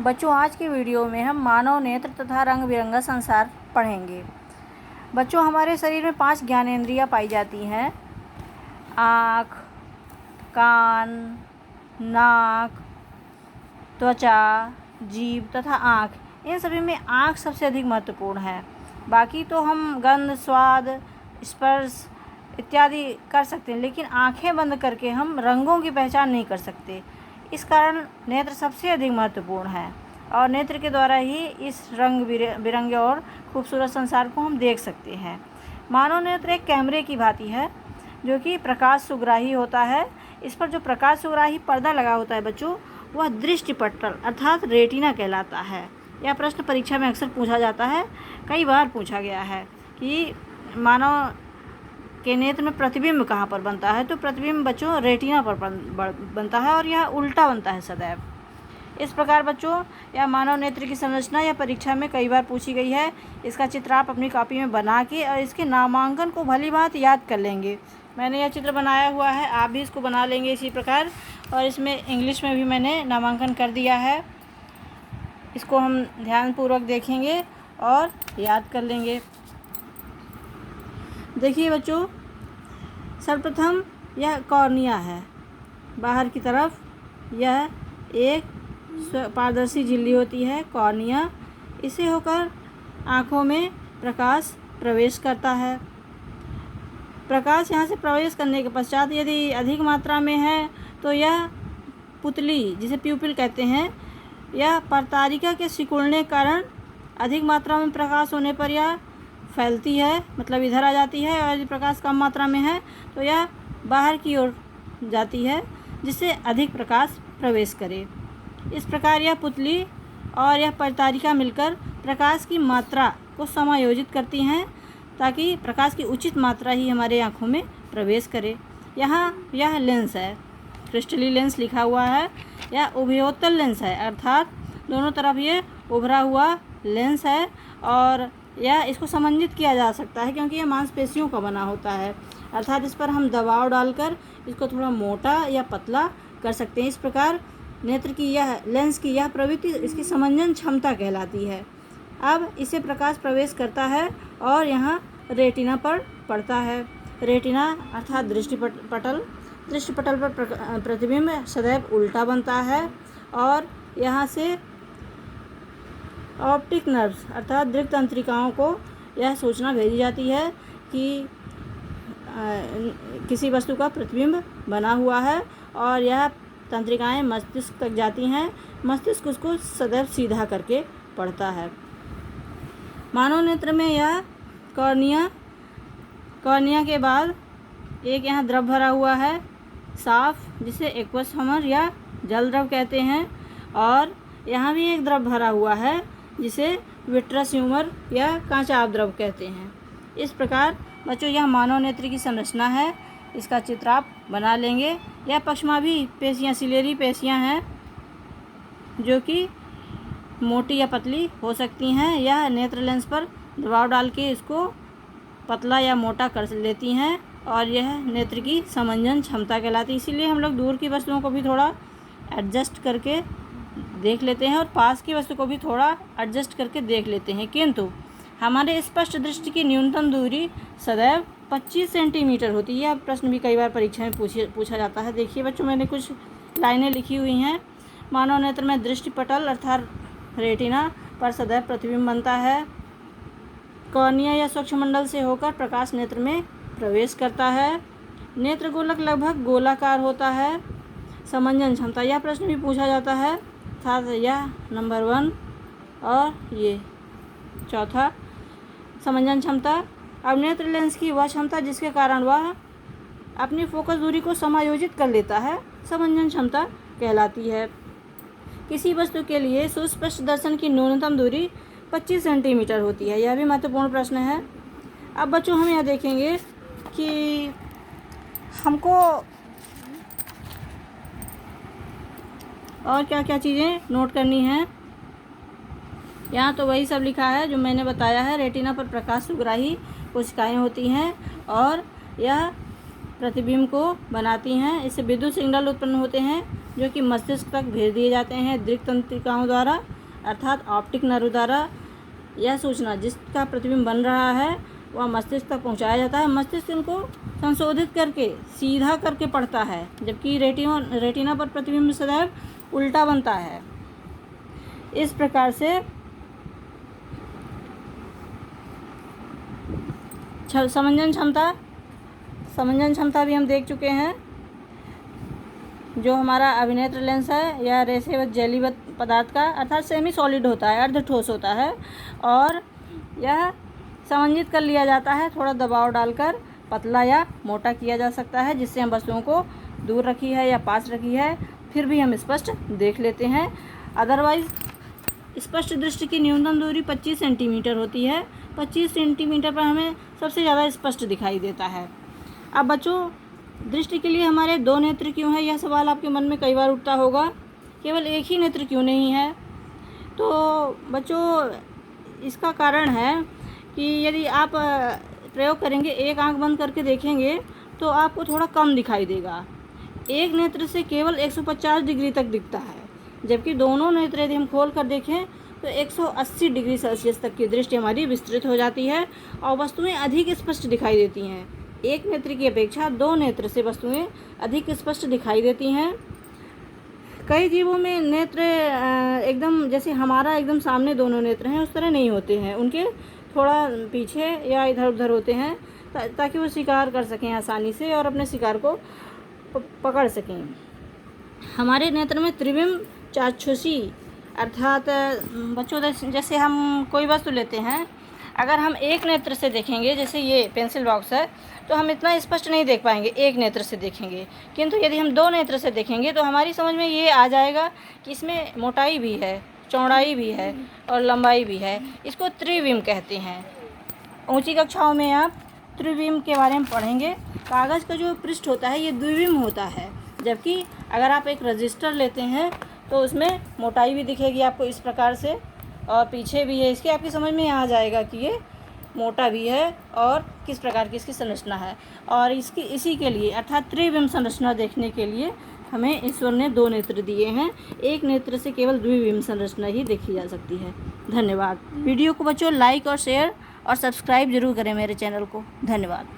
बच्चों, आज की वीडियो में हम मानव नेत्र तथा रंग बिरंगा संसार पढ़ेंगे। बच्चों, हमारे शरीर में 5 ज्ञानेंद्रियाँ पाई जाती हैं। आँख, कान, नाक, त्वचा, जीभ तथा आँख। इन सभी में आँख सबसे अधिक महत्वपूर्ण है। बाकी तो हम गंध, स्वाद, स्पर्श इत्यादि कर सकते हैं, लेकिन आँखें बंद करके हम रंगों की पहचान नहीं कर सकते। इस कारण नेत्र सबसे अधिक महत्वपूर्ण है और नेत्र के द्वारा ही इस रंग बिरंगे और खूबसूरत संसार को हम देख सकते हैं। मानव नेत्र एक कैमरे की भांति है जो कि प्रकाश सुग्राही होता है। इस पर जो प्रकाश सुग्राही पर्दा लगा होता है बच्चों, वह दृष्टिपटल अर्थात रेटिना कहलाता है। यह प्रश्न परीक्षा में अक्सर पूछा जाता है, कई बार पूछा गया है कि मानव के नेत्र में प्रतिबिंब कहाँ पर बनता है। तो प्रतिबिंब बच्चों रेटिना पर बनता है और यह उल्टा बनता है सदैव। इस प्रकार बच्चों यह मानव नेत्र की संरचना या परीक्षा में कई बार पूछी गई है। इसका चित्र आप अपनी कॉपी में बना के और इसके नामांकन को भली भांति याद कर लेंगे। मैंने यह चित्र बनाया हुआ है, आप भी इसको बना लेंगे इसी प्रकार। और इसमें इंग्लिश में भी मैंने नामांकन कर दिया है। इसको हम ध्यानपूर्वक देखेंगे और याद कर लेंगे। देखिए बच्चों, सर्वप्रथम यह कॉर्निया है। बाहर की तरफ यह एक पारदर्शी झिल्ली होती है कॉर्निया। इसे होकर आँखों में प्रकाश प्रवेश करता है। प्रकाश यहाँ से प्रवेश करने के पश्चात यदि अधिक मात्रा में है तो यह पुतली, जिसे प्यूपिल कहते हैं, यह परतारिका के सिकुड़ने के कारण अधिक मात्रा में प्रकाश होने पर यह फैलती है, मतलब इधर आ जाती है। और यदि प्रकाश कम मात्रा में है तो यह बाहर की ओर जाती है, जिससे अधिक प्रकाश प्रवेश करे। इस प्रकार यह पुतली और यह परतारिका मिलकर प्रकाश की मात्रा को समायोजित करती हैं ताकि प्रकाश की उचित मात्रा ही हमारे आँखों में प्रवेश करे। यहाँ यह लेंस है, क्रिस्टली लेंस लिखा हुआ है। यह उभयोत्तल लेंस है, अर्थात दोनों तरफ ये उभरा हुआ लेंस है और यह इसको समन्वित किया जा सकता है क्योंकि यह मांसपेशियों का बना होता है, अर्थात इस पर हम दबाव डालकर इसको थोड़ा मोटा या पतला कर सकते हैं। इस प्रकार नेत्र की यह लेंस की यह प्रवृत्ति इसकी समंजन क्षमता कहलाती है। अब इसे प्रकाश प्रवेश करता है और यहाँ रेटिना पर पड़ता है। रेटिना अर्थात दृष्टिपटल पर प्रतिबिंब सदैव उल्टा बनता है और यहाँ से ऑप्टिक नर्व्स अर्थात दृक तंत्रिकाओं को यह सूचना भेजी जाती है कि किसी वस्तु का प्रतिबिंब बना हुआ है और यह तंत्रिकाएं मस्तिष्क तक जाती हैं। मस्तिष्क उसको सदैव सीधा करके पढ़ता है। मानव नेत्र में यह कॉर्निया के बाद एक यहाँ द्रव भरा हुआ है साफ, जिसे एक्वस ह्यूमर या जल द्रव कहते हैं। और यहाँ भी एक द्रव भरा हुआ है जिसे विट्रस ह्यूमर या कांचा द्रव कहते हैं। इस प्रकार बच्चों यह मानव नेत्र की संरचना है। इसका चित्र आप बना लेंगे। यह पश्चमाभी पेशियाँ, सिलेरी पेशियाँ हैं जो कि मोटी या पतली हो सकती हैं। यह नेत्र लेंस पर दबाव डाल के इसको पतला या मोटा कर लेती हैं और यह नेत्र की समंजन क्षमता कहलाती है। इसीलिए हम लोग दूर की वस्तुओं को भी थोड़ा एडजस्ट करके देख लेते हैं और पास की वस्तु को भी थोड़ा एडजस्ट करके देख लेते हैं, किंतु हमारे स्पष्ट दृष्टि की न्यूनतम दूरी सदैव 25 सेंटीमीटर होती है। यह प्रश्न भी कई बार परीक्षा में पूछा जाता है। देखिए बच्चों, मैंने कुछ लाइनें लिखी हुई हैं। मानव नेत्र में दृष्टिपटल अर्थात रेटिना पर सदैव प्रतिबिंब बनता है। कॉर्निया या सूक्ष्ममंडल से होकर प्रकाश नेत्र में प्रवेश करता है। नेत्र गोलक लगभग गोलाकार होता है। समंजन क्षमता, यह प्रश्न भी पूछा जाता है, अर्थात यह नंबर 1 और ये चौथा समंजन क्षमता। अब नेत्र लेंस की वह क्षमता जिसके कारण वह अपनी फोकस दूरी को समायोजित कर लेता है, समंजन क्षमता कहलाती है। किसी वस्तु के लिए सुस्पष्ट दर्शन की न्यूनतम दूरी 25 सेंटीमीटर होती है। यह भी महत्वपूर्ण प्रश्न है। अब बच्चों हम यह देखेंगे कि हमको और क्या क्या चीज़ें नोट करनी हैं। यहाँ तो वही सब लिखा है जो मैंने बताया है। रेटिना पर प्रकाश सुग्राही कोशिकाएं होती हैं और यह प्रतिबिंब को बनाती हैं। इससे विद्युत सिग्नल उत्पन्न होते हैं जो कि मस्तिष्क तक भेज दिए जाते हैं दृक् तंत्रिकाओं द्वारा, अर्थात ऑप्टिक नर्व द्वारा। यह सूचना जिसका प्रतिबिंब बन रहा है वह मस्तिष्क तक पहुंचाया जाता है। मस्तिष्क इनको संशोधित करके सीधा करके पढ़ता है, जबकि रेटिना पर प्रतिबिंब सदैव उल्टा बनता है। इस प्रकार से समंजन क्षमता भी हम देख चुके हैं। जो हमारा अभिनेत्र लेंस है यह रेशेवत जेलीवत पदार्थ का अर्थात सेमी सॉलिड होता है, अर्ध ठोस होता है, और यह समंजित कर लिया जाता है। थोड़ा दबाव डालकर पतला या मोटा किया जा सकता है, जिससे हम वस्तुओं को दूर रखी है या पास रखी है फिर भी हम स्पष्ट देख लेते हैं। अदरवाइज स्पष्ट दृष्टि की न्यूनतम दूरी 25 सेंटीमीटर होती है। 25 सेंटीमीटर पर हमें सबसे ज़्यादा स्पष्ट दिखाई देता है। अब बच्चों, दृष्टि के लिए हमारे 2 नेत्र क्यों है, यह सवाल आपके मन में कई बार उठता होगा। केवल एक ही नेत्र क्यों नहीं है? तो बच्चों, इसका कारण है कि यदि आप प्रयोग करेंगे, एक आंख बंद करके देखेंगे तो आपको थोड़ा कम दिखाई देगा। एक नेत्र से केवल 150 डिग्री तक दिखता है, जबकि दोनों नेत्र यदि हम खोल कर देखें तो 180 डिग्री सेल्सियस तक की दृष्टि हमारी विस्तृत हो जाती है और वस्तुएं अधिक स्पष्ट दिखाई देती हैं। एक नेत्र की अपेक्षा 2 नेत्र से वस्तुएं अधिक स्पष्ट दिखाई देती हैं। कई जीवों में नेत्र एकदम जैसे हमारा एकदम सामने दोनों नेत्र हैं उस तरह नहीं होते हैं, उनके थोड़ा पीछे या इधर उधर होते हैं ताकि वो शिकार कर सकें आसानी से और अपने शिकार को पकड़ सकें। हमारे नेत्र में त्रिविम चाक्षुषी अर्थात बच्चों, जैसे हम कोई वस्तु लेते हैं, अगर हम एक नेत्र से देखेंगे, जैसे ये पेंसिल बॉक्स है, तो हम इतना स्पष्ट नहीं देख पाएंगे एक नेत्र से देखेंगे, किंतु यदि हम 2 नेत्र से देखेंगे तो हमारी समझ में ये आ जाएगा कि इसमें मोटाई भी है, चौड़ाई भी है और लंबाई भी है। इसको त्रिविम कहते हैं। ऊंची कक्षाओं में आप त्रिविम के बारे में पढ़ेंगे। कागज़ का जो पृष्ठ होता है ये द्विविम होता है, जबकि अगर आप एक रजिस्टर लेते हैं तो उसमें मोटाई भी दिखेगी आपको इस प्रकार से और पीछे भी है। इसके आपकी समझ में आ जाएगा कि ये मोटा भी है और किस प्रकार की इसकी संरचना है। और इसी के लिए अर्थात त्रिविम संरचना देखने के लिए हमें ईश्वर ने 2 नेत्र दिए हैं। एक नेत्र से केवल द्विविम संरचना ही देखी जा सकती है। धन्यवाद। वीडियो को बच्चों लाइक और शेयर और सब्सक्राइब जरूर करें मेरे चैनल को। धन्यवाद।